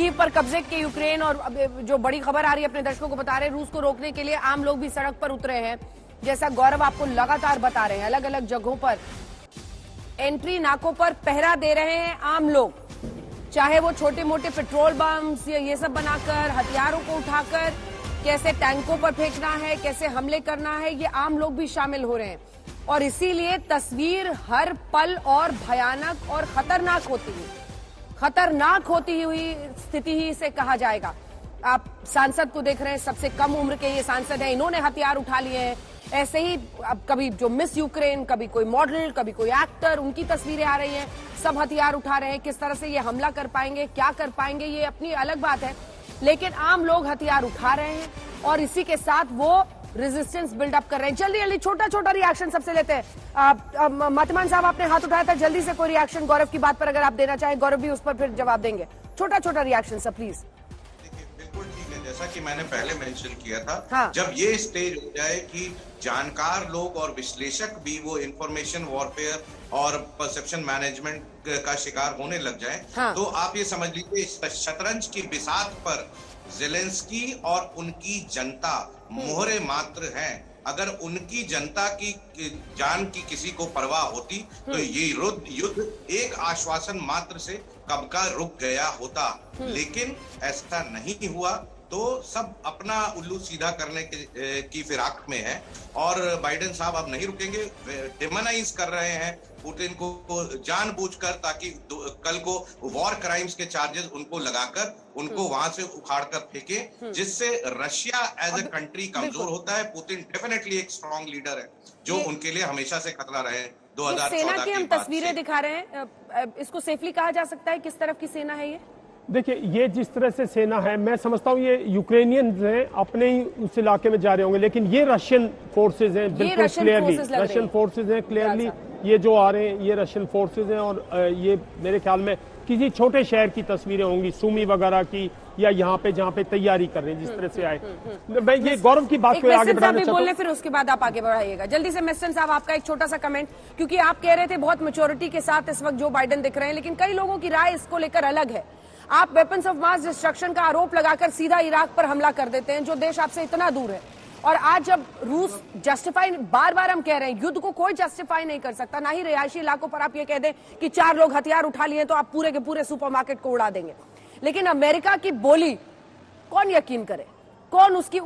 Kyiv पर कब्जे के यूक्रेन और जो बड़ी खबर आ रही है अपने दर्शकों को बता रहे हैं, रूस को रोकने के लिए आम लोग भी सड़क पर उतरे हैं। जैसा गौरव आपको लगातार बता रहे हैं, अलग अलग जगहों पर एंट्री नाकों पर पहरा दे रहे हैं आम लोग, चाहे वो छोटे मोटे पेट्रोल बम्स या ये सब बनाकर, हथियारों को उठाकर कैसे टैंकों पर फेंकना है, कैसे हमले करना है, ये आम लोग भी शामिल हो रहे हैं। और इसीलिए तस्वीर हर पल और भयानक और खतरनाक होती हुई स्थिति ही इसे कहा जाएगा। आप सांसद को देख रहे हैं, सबसे कम उम्र के ये सांसद हैं, इन्होंने हथियार उठा लिए हैं। ऐसे ही अब कभी जो मिस यूक्रेन, कभी कोई मॉडल, कभी कोई एक्टर, उनकी तस्वीरें आ रही हैं, सब हथियार उठा रहे हैं। किस तरह से ये हमला कर पाएंगे, क्या कर पाएंगे, ये अपनी अलग बात है, लेकिन आम लोग हथियार उठा रहे हैं और इसी के साथ वो रेजिस्टेंस बिल्डअप कर रहे हैं। जल्दी जल्दी छोटा छोटा रिएक्शन सबसे लेते हैं। मतमान साहब, आपने हाथ उठाया था, जल्दी से कोई रिएक्शन गौरव की बात पर अगर आप देना चाहें, गौरव भी उस पर फिर जवाब देंगे। छोटा छोटा रिएक्शन सब प्लीज। बिल्कुल ठीक है, जैसा कि मैंने पहले मेंशन किया था, हाँ। जब ये स्टेज हो जाए कि जानकार लोग और विश्लेषक भी वो इंफॉर्मेशन वॉरफेयर और परसेप्शन मैनेजमेंट का शिकार होने लग जाए, हाँ। तो आप ये समझ लीजिए शतरंज की बिसात पर ज़ेलेंस्की और उनकी जनता मोहरे मात्र हैं। अगर उनकी जनता की जान की किसी को परवाह होती तो ये युद्ध एक आश्वासन मात्र से कब का रुक गया होता, लेकिन ऐसा नहीं हुआ। तो सब अपना उल्लू सीधा करने की फिराक में है और बाइडेन साहब अब नहीं रुकेंगे, डिमोनाइज कर रहे हैं पुतिन को जानबूझकर, ताकि कल को वॉर क्राइम्स के चार्जेस उनको लगाकर उनको वहां से उखाड़कर फेंके, जिससे रशिया एज ए कंट्री कमजोर होता है। पुतिन डेफिनेटली एक स्ट्रांग लीडर है जो उनके लिए हमेशा से खतरा रहे। 2014 सेना की हम तस्वीरें दिखा रहे हैं, इसको सेफली कहा जा सकता है, किस तरफ की सेना है ये? देखिए, ये जिस तरह से सेना है, मैं समझता हूँ ये यूक्रेनियंस हैं, अपने ही उस इलाके में जा रहे होंगे, लेकिन ये रशियन फोर्सेज हैं, बिल्कुल क्लियरली रशियन फोर्सेज हैं। क्लियरली ये जो आ रहे हैं ये रशियन फोर्सेज हैं और ये मेरे ख्याल में किसी छोटे शहर की तस्वीरें होंगी, सुमी वगैरह की, या यहाँ पे जहाँ पे तैयारी कर रहे हैं, जिस तरह से आए। मैं ये गौरव की बात को आगे बढ़ाना चाहता हूँ, फिर उसके बाद आप आगे बढ़ाइएगा जल्दी से। मिस्टर साहब, आपका एक छोटा सा कमेंट, क्योंकि आप कह रहे थे बहुत मैच्योरिटी के साथ इस वक्त जो बाइडेन दिख रहे हैं, लेकिन कई लोगों की राय इसको लेकर अलग है। आप वेपन्स ऑफ मास डिस्ट्रक्शन का आरोप लगाकर सीधा इराक पर हमला कर देते हैं, जो देश आपसे इतना दूर है। और आज जब रूस जस्टिफाई, बार बार हम कह रहे हैं, युद्ध को कोई जस्टिफाई नहीं कर सकता, ना ही रिहायशी इलाकों पर आप ये कह दें कि 4 लोग हथियार उठा लिए तो आप पूरे के पूरे सुपरमार्केट को उड़ा देंगे। लेकिन अमेरिका की बोली कौन यकीन करे, कौन उसकी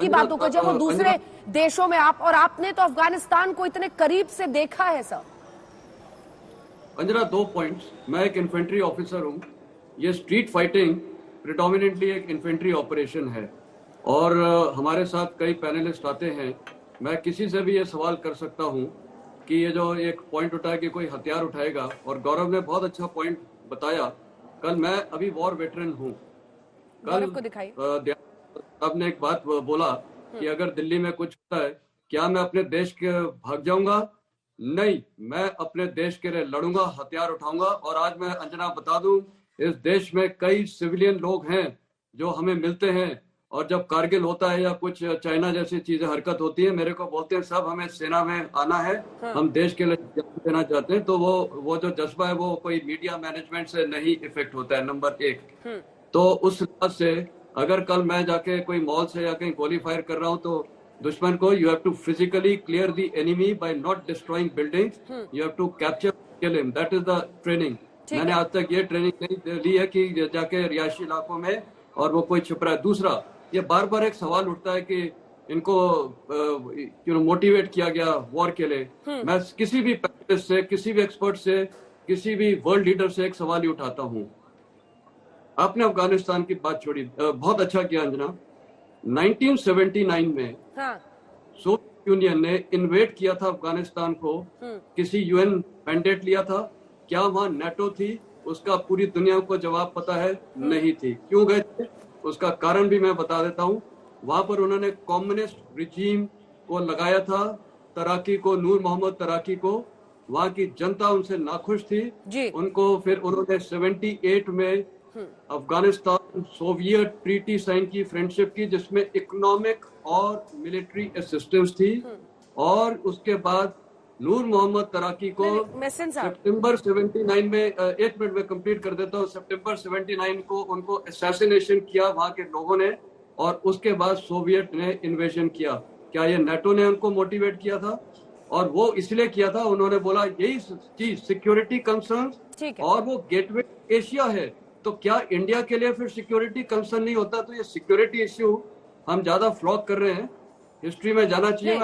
बातों को, जब वो दूसरे देशों में आपने तो अफगानिस्तान को इतने करीब से देखा है सर। अंजना, 2 पॉइंट्स। मैं एक इन्फेंट्री ऑफिसर हूं। ये स्ट्रीट फाइटिंग प्रिडोमिनेटली एक इन्फेंट्री ऑपरेशन है और हमारे साथ कई पैनलिस्ट आते हैं। मैं किसी से भी ये सवाल कर सकता हूं कि ये जो एक पॉइंट उठाया कि कोई हथियार उठाएगा, और गौरव ने बहुत अच्छा पॉइंट बताया। कल मैं अभी वॉर वेटरन हूं। कल आपने एक बात बोला कि अगर दिल्ली में कुछ होता है, क्या मैं अपने देश के भाग जाऊंगा? नहीं, मैं अपने देश के लिए लड़ूंगा, हथियार उठाऊंगा। और आज मैं अंजना बता दूं, इस देश में कई सिविलियन लोग हैं जो हमें मिलते हैं, और जब कारगिल होता है या कुछ चाइना जैसी चीजें हरकत होती है, मेरे को बोलते हैं साहब हमें सेना में आना है, हम देश के लिए देना चाहते हैं। तो वो जो जज्बा है वो कोई मीडिया मैनेजमेंट से नहीं इफेक्ट होता है, नंबर 1। तो उस लिहाज से अगर कल मैं जाके कोई मॉल से या कहीं गोली फायर कर रहा हूँ, तो दुश्मन को you have to physically clear the enemy by not destroying buildings, you have to capture kill him. That is the training. मैंने आज तक ये ट्रेनिंग नहीं ली है कि जाके रिहायशी इलाकों में और वो कोई छिप रहा है। दूसरा, ये बार बार एक सवाल उठता है कि इनको मोटिवेट किया गया वॉर के लिए। मैं किसी भी पैनलिस्ट से, किसी भी एक्सपर्ट से, किसी भी वर्ल्ड लीडर से एक सवाल ही उठाता हूँ। आपने अफगानिस्तान की बात छोड़ी, बहुत अच्छा किया अंजना। 1979 में सोवियत यूनियन ने इन्वेट किया था अफगानिस्तान को, किसी यूएन मैंडेट लिया था? क्या वहां नेटो थी? उसका पूरी दुनिया को जवाब पता है, नहीं थी। क्यों गए थे? उसका कारण भी मैं बता देता हूँ। वहां पर उन्होंने कम्युनिस्ट रिजीम को लगाया था, तराकी को, नूर मोहम्मद तराकी को। वहां की जनता उनसे नाखुश थी। उनको फिर उन्होंने 78 में अफगानिस्तान सोवियत ट्रीटी साइन की, फ्रेंडशिप की, जिसमें इकोनॉमिक और मिलिट्री असिस्टेंस थी। और उसके बाद नूर मोहम्मद तराकी को मेसन साहब सितंबर 79 में, एक मिनट में कंप्लीट कर देता हूँ, सितंबर 79 को उनको असैसिनेशन किया वहां के लोगों ने, और उसके बाद सोवियत ने इन्वेजन किया। क्या ये नेटो ने उनको मोटिवेट किया था? और वो इसलिए किया था, उन्होंने बोला यही चीज सिक्योरिटी कंसर्न, और वो गेटवे एशिया है, तो क्या इंडिया के लिए फिर सिक्योरिटी कंसर्न नहीं होता? तो ये सिक्योरिटी इश्यू हम ज्यादा फ्लॉग कर रहे हैं, हिस्ट्री में जाना चाहिए।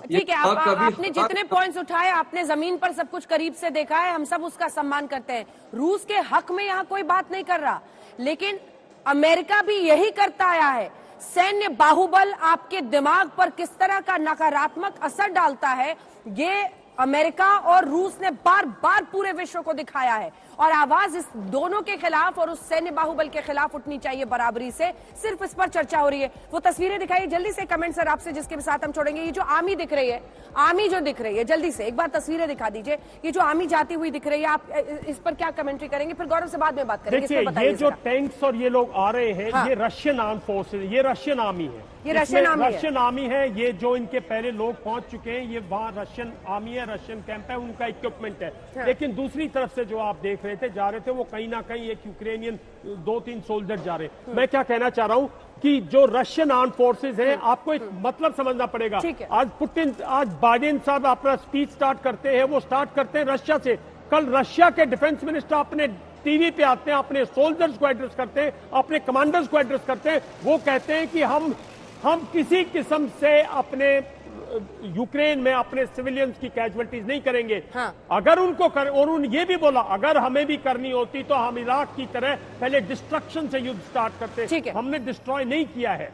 ठीक है, आपने जितने पॉइंट्स उठाए, आपने जमीन पर सब कुछ करीब से देखा है, हम सब उसका सम्मान करते हैं। रूस के हक में यहाँ कोई बात नहीं कर रहा, लेकिन अमेरिका भी यही करता आया है। सैन्य बाहुबल आपके दिमाग पर किस तरह का नकारात्मक असर डालता है, ये अमेरिका और रूस ने बार बार पूरे विश्व को दिखाया है, और आवाज इस दोनों के खिलाफ और उस सैन्य बाहुबल के खिलाफ उठनी चाहिए बराबरी से। सिर्फ इस पर चर्चा हो रही है। वो तस्वीरें दिखाइए जल्दी से, कमेंट सर आपसे, जिसके साथ हम छोड़ेंगे। ये जो आर्मी दिख रही है, आर्मी जो दिख रही है, जल्दी से एक बार तस्वीरें दिखा दीजिए। ये जो आर्मी जाती हुई दिख रही है, आप इस पर क्या कमेंट्री करेंगे? फिर गौरव से बाद में बात करेंगे। देखिए, ये जो टैंक्स और ये लोग आ रहे हैं, ये रशियन आर्म फोर्सेज, ये रशियन आर्मी है, ये रशियन आर्मी है। ये जो इनके पहले लोग पहुंच चुके हैं, ये वहां रशियन आर्मी है, रशियन कैंप है, उनका इक्विपमेंट है। लेकिन दूसरी तरफ से जो आप देख रहे थे, जा रहे थे, वो कहीं ना कहीं एक यूक्रेनियन 2-3 सोल्जर जा रहे हैं। मैं क्या कहना चाह रहा हूं कि जो रशियन आर्म फोर्सेज हैं, आपको एक मतलब समझना पड़ेगा। आज बाइडेन साहब अपना स्पीच स्टार्ट करते हैं, वो स्टार्ट करते हैं रशिया से। कल रशिया के डिफेंस मिनिस्टर अपने टीवी पे आते हैं, अपने सोल्जर्स को एड्रेस करते हैं, अपने कमांडर्स को एड्रेस करते हैं। वो कहते हैं कि हम किसी किस्म से अपने यूक्रेन में अपने सिविलियंस की कैजुअलिटीज नहीं करेंगे। अगर उनको और उन्होंने ये भी बोला, अगर हमें भी करनी होती तो हम इराक की तरह पहले डिस्ट्रक्शन से युद्ध स्टार्ट करते। हमने डिस्ट्रॉय नहीं किया है।